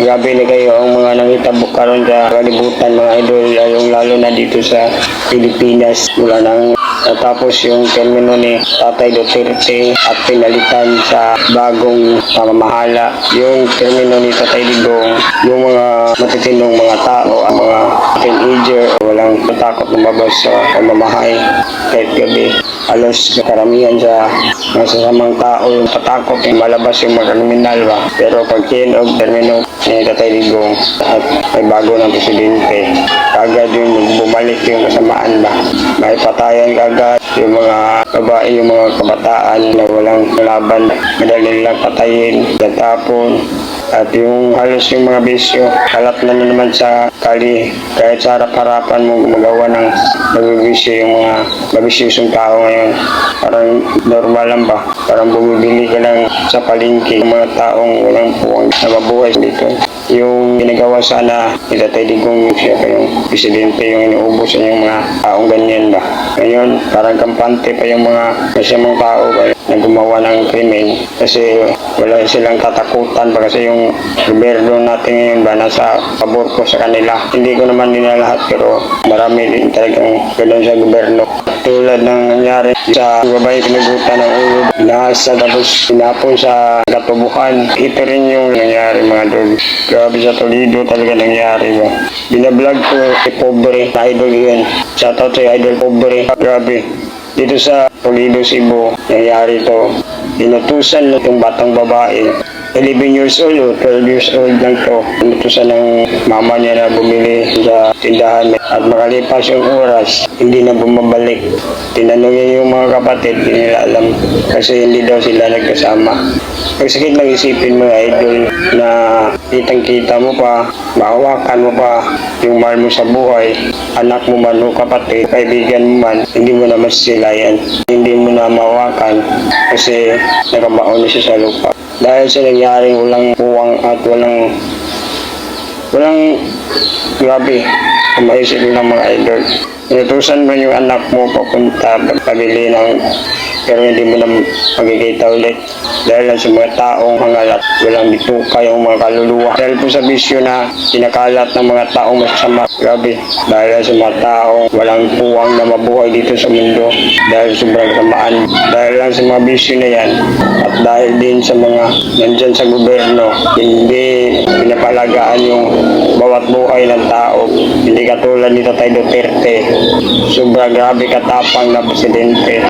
Grabe na kayo ang mga nangitabo karon sa kalibutan mga idol, lalo na dito sa Pilipinas. Mula nang natapos yung termino ni Tatay Duterte at pinalitan sa bagong pamamahala yung termino ni Tatay Digong, yung mga matitinong mga tao, ang mga teenager, walang matakot lumabas sa pamamahay kahit gabi. Halos karamihan sa masasamang tao yung tatakot yung malabas yung mga kriminal ba. Pero pag of termino ni Tatay Digong at may bago ng presidente, agad yung bumalik yung kasamaan ba. May patayan agad yung mga babae, yung mga kabataan na walang laban, madali lang patayin, tatapon. At yung halos yung mga bisyo, kalat na naman sa kali. Kahit sa harap-harapan mo magawa ng magbibisyo yung mga mabisyosong tao ngayon. Parang normal lang ba? Parang bumibili ka lang sa palengke ng mga taong walang puwang na mabuhay dito. Yung ginagawa sana ni Tatay Digong, siya pa yung presidente, yung inuubos yung mga taong ganyan ba. Ngayon, parang kampante pa yung mga masamang tao ba na gumawa ng krimen kasi wala silang katakutan ba kasi yung gobyerno natin ngayon ba nasa pabor ko sa kanila. Hindi ko naman nila lahat pero marami din talagang ganoon sa gobyerno. Tulad ng nangyari sa babae pinagutan ng ulo, nasa tapos pinapon sa katubuhan. Ito rin yung nangyari mga dog. Grabe sa Toledo talaga nangyari ba. Binablog ko si Pobre, na idol yun. Shoutout sa idol Pobre. Grabe. Dito sa Toledo, Cebu, nangyari to. Inutusan na itong batang babae. 11 years old o 12 years old lang to. Inutusan ng mama niya na bumili sa tindahan at makalipas yung oras, hindi na bumabalik. Tinanong niya yung mga kapatid, hindi nila alam kasi hindi daw sila nagkasama. Pagsakit lang isipin mga idol na kitang-kita mo pa, mahawakan mo pa yung mahal mo sa buhay, anak mo man o kapatid, kaibigan mo man, hindi mo na masilayan, hindi mo na mahawakan kasi nakabaon na siya sa lupa. Dahil sa nangyaring walang puwang at walang grabe, kumaisip ng mga idol. Inutusan mo yung anak mo papunta pabili ng pero hindi mo na magkikita ulit dahil lang sa mga taong hangalat, walang bituka yung mga kaluluwa. Dahil po sa bisyo na kinakalat ng mga taong masama, grabe, dahil lang sa mga taong walang puwang na mabuhay dito sa mundo, dahil sobrang tamaan, dahil lang sa mga bisyo na yan, at dahil din sa mga nandyan sa gobyerno, hindi pinapalagaan yung bawat buhay ng tao. Hindi katulad ni Tatay Duterte, sobrang grabe katapang na presidente.